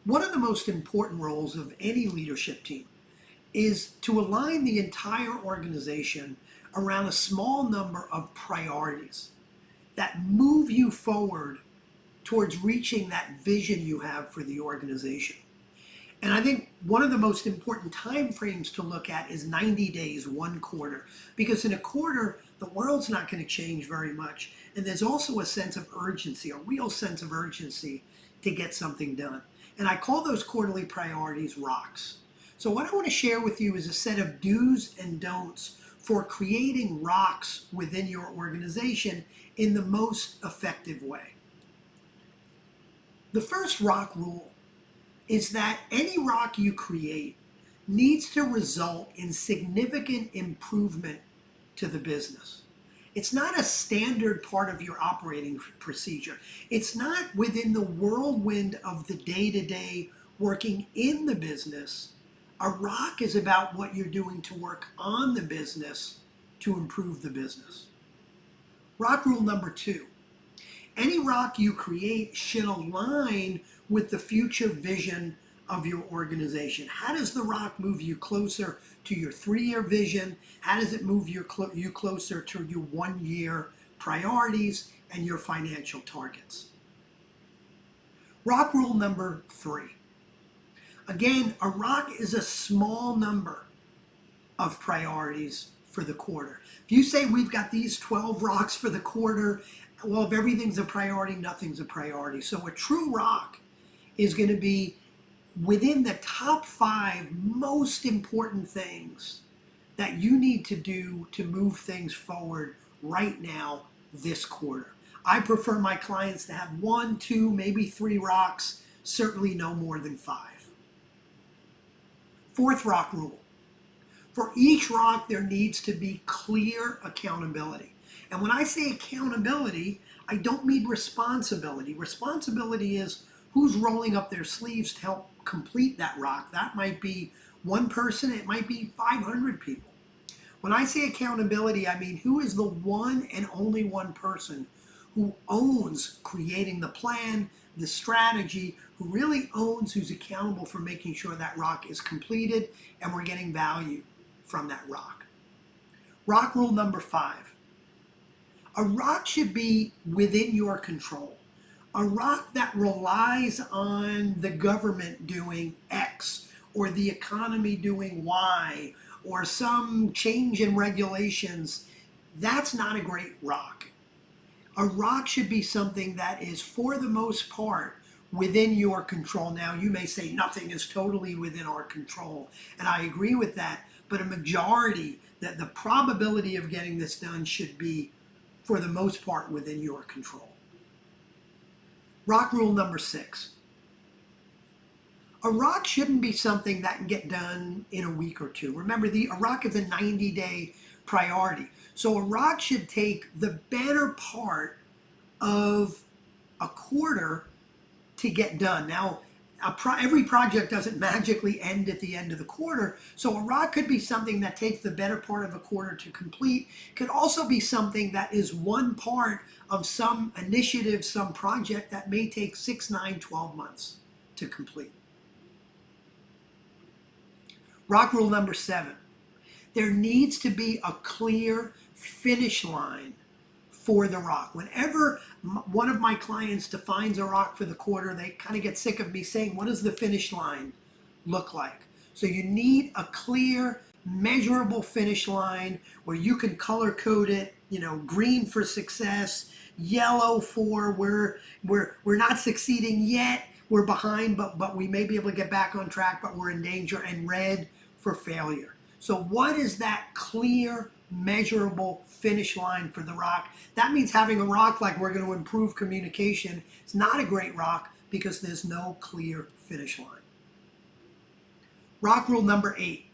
One of the most important roles of any leadership team is to align the entire organization around a small number of priorities that move you forward towards reaching that vision you have for the organization. And I think one of the most important time frames to look at is 90 days, 1 quarter, because in a quarter, the world's not going to change very much. And there's also a sense of urgency, a real sense of urgency to get something done. And I call those quarterly priorities rocks. So what I want to share with you is a set of do's and don'ts for creating rocks within your organization in the most effective way. The first rock rule is that any rock you create needs to result in significant improvement to the business. It's not a standard part of your operating procedure. It's not within the whirlwind of the day-to-day working in the business. A rock is about what you're doing to work on the business to improve the business. Rock rule number 2. Any rock you create should align with the future vision of your organization. How does the rock move you closer to your 3-year vision? How does it move you closer to your 1-year priorities and your financial targets? Rock rule number 3. Again, a rock is a small number of priorities for the quarter. If you say we've got these 12 rocks for the quarter, well, if everything's a priority, nothing's a priority. So a true rock is going to be within the top 5 most important things that you need to do to move things forward right now this quarter. I prefer my clients to have 1, 2, maybe 3 rocks, certainly no more than 5. Fourth rock rule. For each rock, there needs to be clear accountability. And when I say accountability, I don't mean responsibility. Responsibility is who's rolling up their sleeves to help complete that rock. That might be one person, it might be 500 people. When I say accountability, I mean who is the one and only one person who owns creating the plan, the strategy, who really owns, who's accountable for making sure that rock is completed and we're getting value from that rock. Rock rule number 5. A rock should be within your control. A rock that relies on the government doing X or the economy doing Y or some change in regulations, that's not a great rock. A rock should be something that is, for the most part, within your control. Now, you may say nothing is totally within our control, and I agree with that, but a majority, that the probability of getting this done should be, for the most part, within your control. Rock rule number 6. A rock shouldn't be something that can get done in a week or 2. Remember, a rock is a 90-day priority. So a rock should take the better part of a quarter to get done. Now, every project doesn't magically end at the end of the quarter, so a rock could be something that takes the better part of a quarter to complete. Could also be something that is one part of some initiative, some project that may take 6, 9, 12 months to complete. Rock rule number 7. There needs to be a clear finish line for the rock. Whenever one of my clients defines a rock for the quarter, they kind of get sick of me saying, what does the finish line look like? So you need a clear, measurable finish line where you can color code it, green for success, yellow for we're not succeeding yet, we're behind, but we may be able to get back on track, but we're in danger, and red for failure. So what is that clear, measurable finish line for the rock? That means having a rock like we're going to improve communication. It's not a great rock because there's no clear finish line. Rock rule number 8.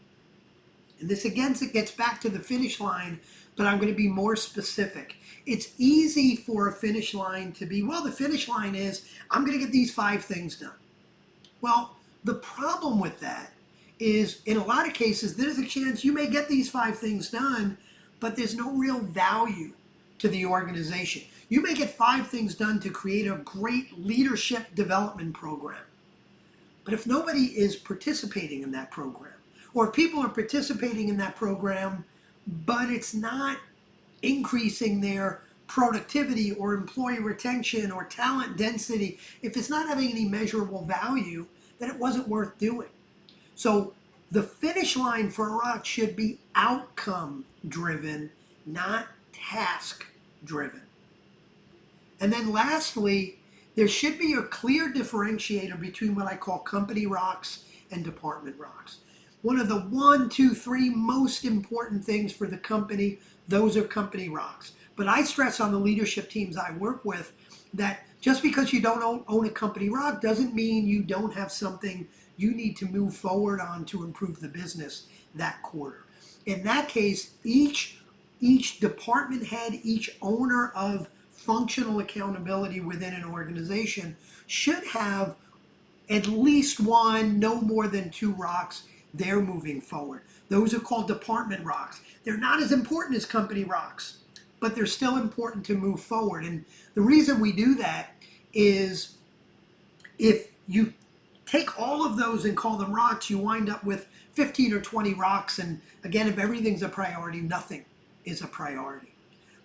And this again, it gets back to the finish line, but I'm going to be more specific. It's easy for a finish line to be, well, the finish line is, I'm going to get these 5 things done. Well, the problem with that is, in a lot of cases, there's a chance you may get these 5 things done, but there's no real value to the organization. You may get 5 things done to create a great leadership development program, But if nobody is participating in that program, or if people are participating in that program, but it's not increasing their productivity or employee retention or talent density, if it's not having any measurable value, then it wasn't worth doing. So the finish line for a rock should be outcome driven, not task driven. And then lastly, there should be a clear differentiator between what I call company rocks and department rocks. One of the 1, 2, 3 most important things for the company, those are company rocks. But I stress on the leadership teams I work with that just because you don't own a company rock doesn't mean you don't have something you need to move forward on to improve the business that quarter. In that case, each department head, each owner of functional accountability within an organization should have at least one, no more than 2 rocks they're moving forward. Those are called department rocks. They're not as important as company rocks, but they're still important to move forward. And the reason we do that is if you take all of those and call them rocks, you wind up with 15 or 20 rocks. And again, if everything's a priority, nothing is a priority.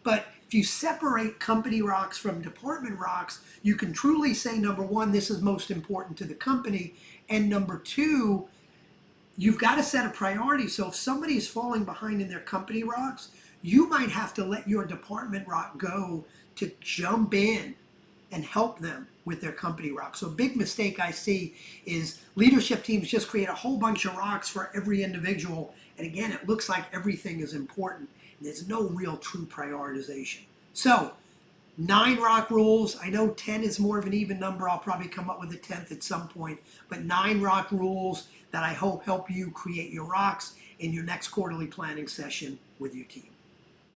But if you separate company rocks from department rocks, you can truly say, number one, this is most important to the company. And number two, you've got to set a priority. So if somebody is falling behind in their company rocks, you might have to let your department rock go to jump in and help them with their company rock. So a big mistake I see is leadership teams just create a whole bunch of rocks for every individual. And again, it looks like everything is important. And there's no real true prioritization. So 9 rock rules. I know 10 is more of an even number. I'll probably come up with a 10th at some point. But 9 rock rules that I hope help you create your rocks in your next quarterly planning session with your team.